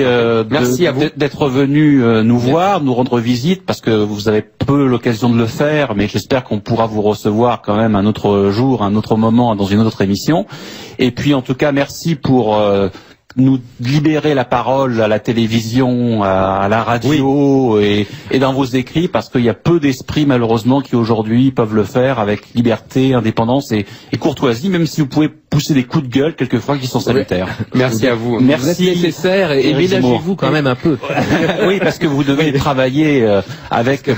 d'être venu nous voir, nous rendre visite, parce que vous avez peu l'occasion de le faire, mais j'espère qu'on pourra vous recevoir quand même un autre jour, un autre moment, dans une autre émission. Et puis, en tout cas, merci pour nous libérer la parole à la télévision, à la radio et dans vos écrits, parce qu'il y a peu d'esprits malheureusement qui aujourd'hui peuvent le faire avec liberté, indépendance et courtoisie, même si vous pouvez pousser des coups de gueule quelquefois qui sont salutaires. Merci à vous. Merci. Vous êtes nécessaire et ménagez-vous quand même un peu. Oui, parce que vous devez travailler avec